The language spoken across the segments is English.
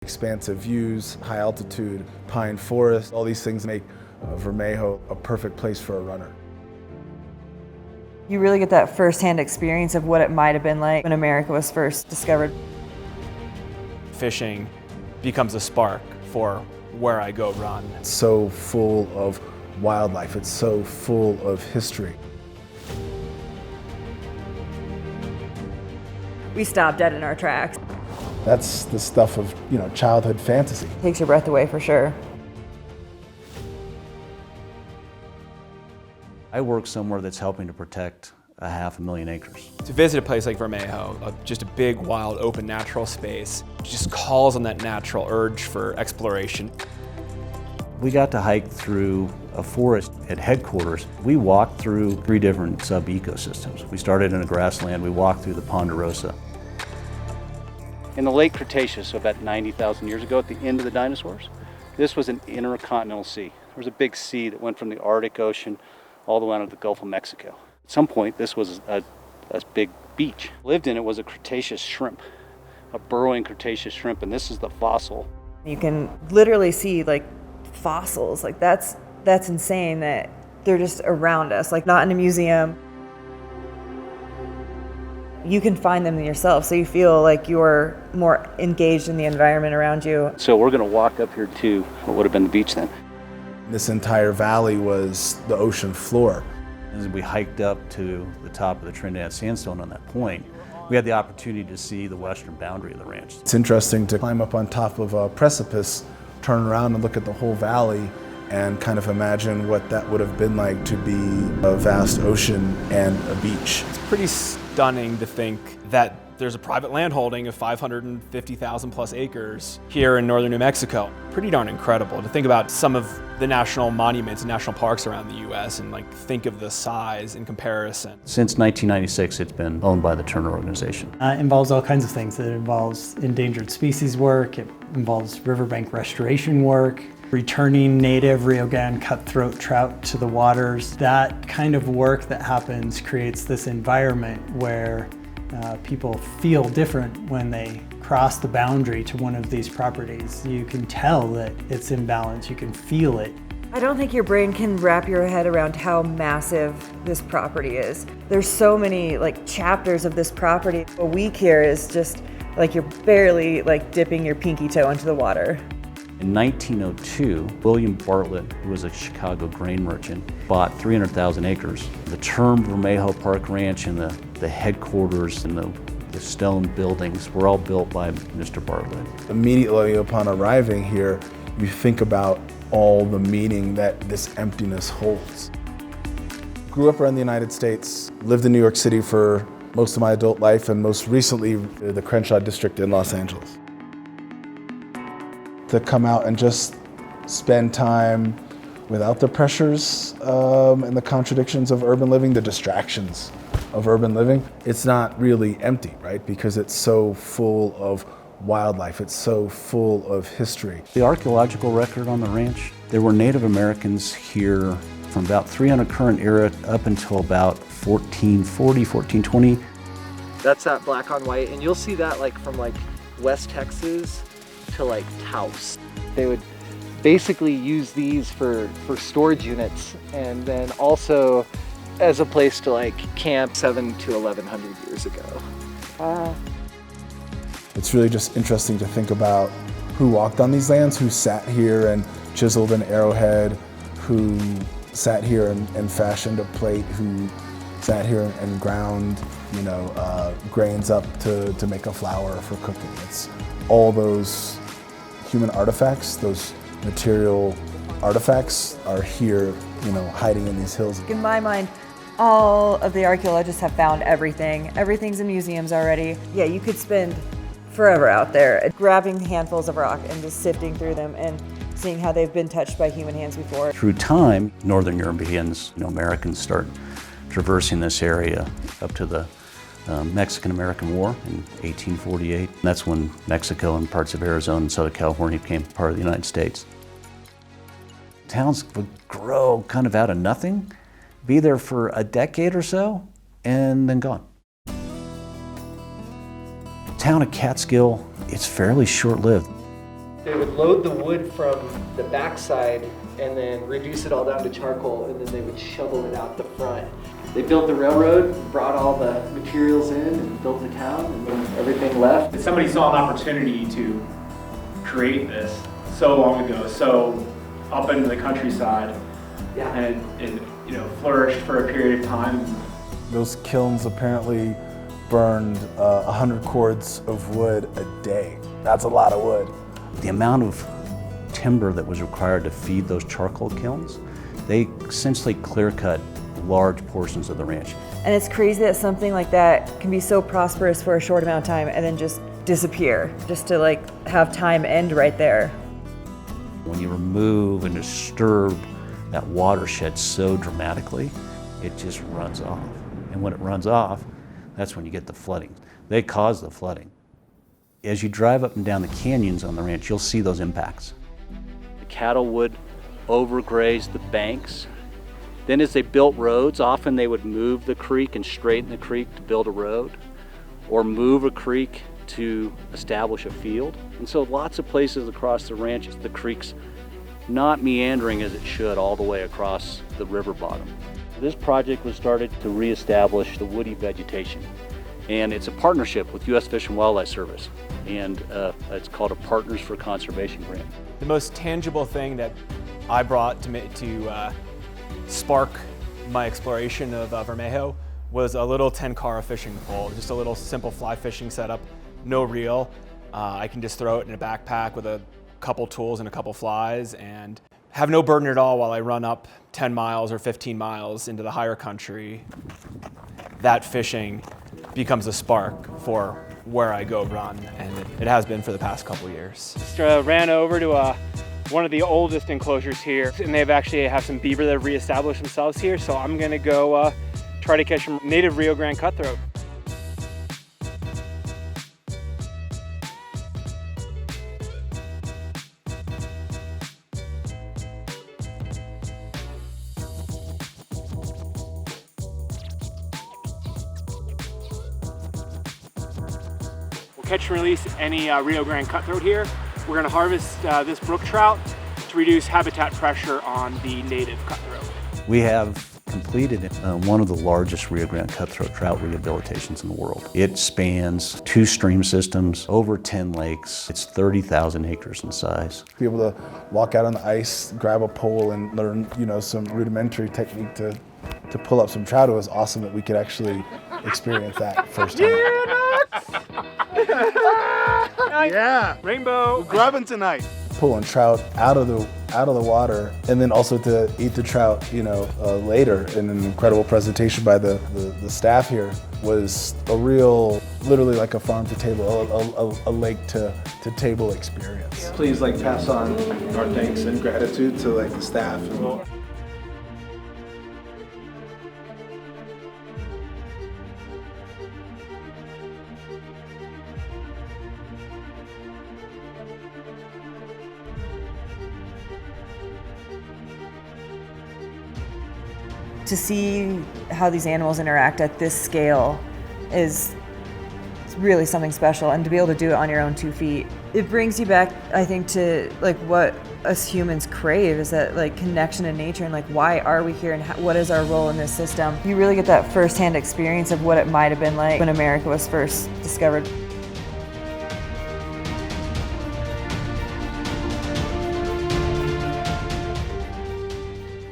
Expansive views, high altitude, pine forest, all these things make Vermejo a perfect place for a runner. You really get that firsthand experience of what it might have been like when America was first discovered. Fishing becomes a spark for where I go run. It's so full of wildlife, it's so full of history. We stopped dead in our tracks. That's the stuff of, childhood fantasy. Takes your breath away for sure. I work somewhere that's helping to protect 500,000 acres. To visit a place like Vermejo, just a big, wild, open, natural space, just calls on that natural urge for exploration. We got to hike through a forest at headquarters. We walked through 3 different sub-ecosystems. We started in a grassland, we walked through the Ponderosa. In the late Cretaceous, so about 90,000 years ago, at the end of the dinosaurs, this was an intercontinental sea. There was a big sea that went from the Arctic Ocean all the way out to the Gulf of Mexico. At some point, this was a big beach. Lived in it was a Cretaceous shrimp, a burrowing Cretaceous shrimp, and this is the fossil. You can literally see fossils. That's insane that they're just around us, not in a museum. You can find them yourself, so you feel like you're more engaged in the environment around you. So we're going to walk up here to what would have been the beach then. This entire valley was the ocean floor. As we hiked up to the top of the Trinidad Sandstone on that point, we had the opportunity to see the western boundary of the ranch. It's interesting to climb up on top of a precipice, turn around and look at the whole valley and kind of imagine what that would have been like to be a vast ocean and a beach. It's pretty stunning to think that there's a private landholding of 550,000 plus acres here in northern New Mexico. Pretty darn incredible to think about some of the national monuments and national parks around the U.S. and think of the size in comparison. Since 1996, it's been owned by the Turner Organization. It involves all kinds of things. It involves endangered species work, it involves riverbank restoration work, returning native Rio Grande cutthroat trout to the waters. That kind of work that happens creates this environment where people feel different when they cross the boundary to one of these properties. You can tell that it's in balance, you can feel it. I don't think your brain can wrap your head around how massive this property is. There's so many chapters of this property. A week here is just you're barely dipping your pinky toe into the water. In 1902, William Bartlett, who was a Chicago grain merchant, bought 300,000 acres. The term Vermejo Park Ranch and the headquarters and the stone buildings were all built by Mr. Bartlett. Immediately upon arriving here, you think about all the meaning that this emptiness holds. Grew up around the United States, lived in New York City for most of my adult life, and most recently the Crenshaw district in Los Angeles. To come out and just spend time without the pressures and the contradictions of urban living, the distractions of urban living, it's not really empty, right? Because it's so full of wildlife, it's so full of history. The archaeological record on the ranch, there were Native Americans here from about 300 current era up until about 1440, 1420. That's that black on white, and you'll see that from West Texas to Taos. They would basically use these for storage units, and then also as a place to camp 700 to 1100 years ago. Wow. It's really just interesting to think about who walked on these lands, who sat here and chiseled an arrowhead, who sat here and fashioned a plate, who sat here and ground grains up to make a flour for cooking. It's all those human artifacts, those material artifacts are here, hiding in these hills. In my mind, all of the archaeologists have found everything. Everything's in museums already. Yeah, you could spend forever out there grabbing handfuls of rock and just sifting through them and seeing how they've been touched by human hands before. Through time, northern Europeans, Americans start traversing this area up to the Mexican-American War in 1848. That's when Mexico and parts of Arizona and Southern California became part of the United States. Towns would grow kind of out of nothing, be there for a decade or so, and then gone. The town of Catskill, it's fairly short-lived. They would load the wood from the backside and then reduce it all down to charcoal, and then they would shovel it out the front. They built the railroad, brought all the materials in, and built the town, and then everything left. Somebody saw an opportunity to create this so long ago, so up into the countryside, Yeah. and it flourished for a period of time. Those kilns apparently burned 100 cords of wood a day. That's a lot of wood. The amount of timber that was required to feed those charcoal kilns, they essentially clear-cut large portions of the ranch. And it's crazy that something like that can be so prosperous for a short amount of time and then just disappear, just to like have time end right there. When you remove and disturb that watershed so dramatically, it just runs off. And when it runs off, that's when you get the flooding. They cause the flooding. As you drive up and down the canyons on the ranch, you'll see those impacts. The cattle would overgraze the banks. Then as they built roads, often they would move the creek and straighten the creek to build a road, or move a creek to establish a field. And so lots of places across the ranch, the creek's not meandering as it should all the way across the river bottom. This project was started to reestablish the woody vegetation. And it's a partnership with U.S. Fish and Wildlife Service. And it's called a Partners for Conservation grant. The most tangible thing that I brought to spark my exploration of Vermejo was a little 10-car fishing pole, just a little simple fly fishing setup, no reel. I can just throw it in a backpack with a couple tools and a couple flies and have no burden at all while I run up 10 miles or 15 miles into the higher country. That fishing becomes a spark for where I go run, and it has been for the past couple years. Just ran over to one of the oldest enclosures here, and they've actually have some beaver that have reestablished themselves here, so I'm gonna go try to catch some native Rio Grande cutthroat. Catch and release any Rio Grande cutthroat here. We're going to harvest this brook trout to reduce habitat pressure on the native cutthroat. We have completed one of the largest Rio Grande cutthroat trout rehabilitations in the world. It spans 2 stream systems, over 10 lakes. It's 30,000 acres in size. Be able to walk out on the ice, grab a pole, and learn, some rudimentary technique to pull up some trout. It was awesome that we could actually experience that firsthand. Yeah, rainbow. We're grubbing tonight. Pulling trout out of the water, and then also to eat the trout, later in an incredible presentation by the staff here was a real, literally like a farm to table, a lake to table experience. Please pass on our thanks and gratitude to the staff. To see how these animals interact at this scale is really something special, and to be able to do it on your own 2 feet, it brings you back, I think, to what us humans crave, is that connection to nature, and why are we here, and what is our role in this system. You really get that firsthand experience of what it might have been like when America was first discovered.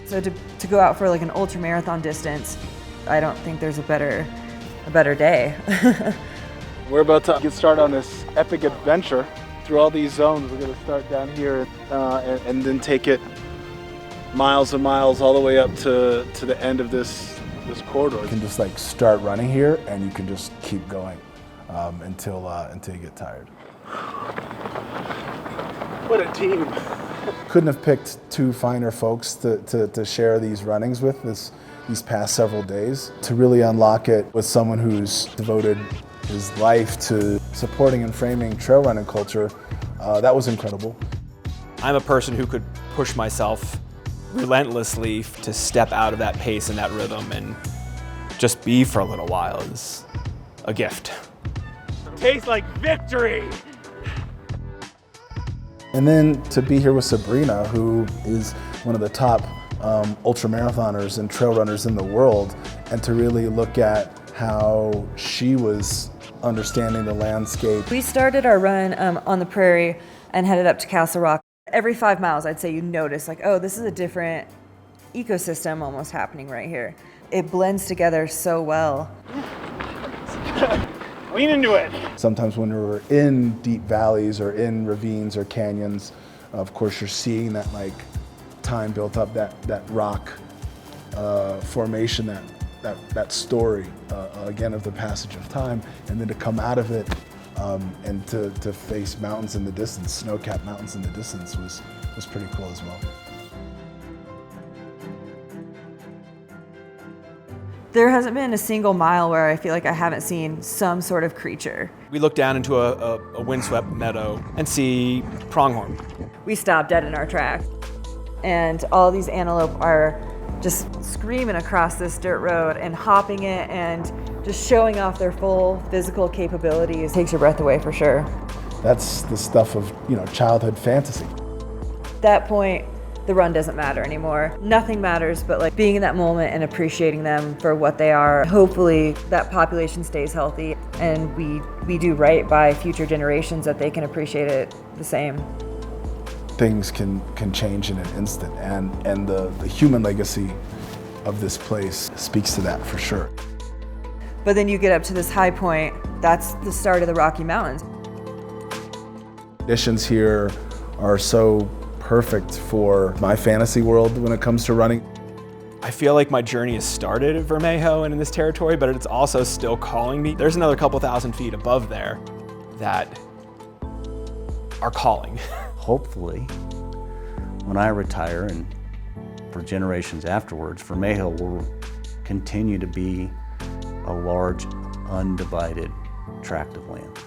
So to go out for an ultra marathon distance, I don't think there's a better day. We're about to get started on this epic adventure through all these zones. We're going to start down here and then take it miles and miles all the way up to the end of this corridor. You can just start running here, and you can just keep going until you get tired. What a team. Couldn't have picked 2 finer folks to share these runnings with these past several days. To really unlock it with someone who's devoted his life to supporting and framing trail running culture, that was incredible. I'm a person who could push myself relentlessly to step out of that pace and that rhythm and just be for a little while is a gift. Tastes like victory. And then to be here with Sabrina, who is one of the top ultramarathoners and trail runners in the world, and to really look at how she was understanding the landscape. We started our run on the prairie and headed up to Castle Rock. Every 5 miles, I'd say you notice like, oh, this is a different ecosystem almost happening right here. It blends together so well. Lean into it. Sometimes when we're in deep valleys or in ravines or canyons, of course you're seeing that like time built up, that rock formation, that story again of the passage of time, and then to come out of it and to face mountains in the distance, snow-capped mountains in the distance was pretty cool as well. There hasn't been a single mile where I feel like I haven't seen some sort of creature. We look down into a windswept meadow and see pronghorn. We stopped dead in our tracks, and all these antelope are just screaming across this dirt road and hopping it and just showing off their full physical capabilities. It takes your breath away for sure. That's the stuff of, childhood fantasy. At that point, the run doesn't matter anymore. Nothing matters but like being in that moment and appreciating them for what they are. Hopefully that population stays healthy and we do right by future generations that they can appreciate it the same. Things can change in an instant, and the human legacy of this place speaks to that for sure. But then you get up to this high point, that's the start of the Rocky Mountains. Conditions here are so perfect for my fantasy world when it comes to running. I feel like my journey has started at Vermejo and in this territory, but it's also still calling me. There's another couple thousand feet above there that are calling. Hopefully, when I retire and for generations afterwards, Vermejo will continue to be a large, undivided tract of land.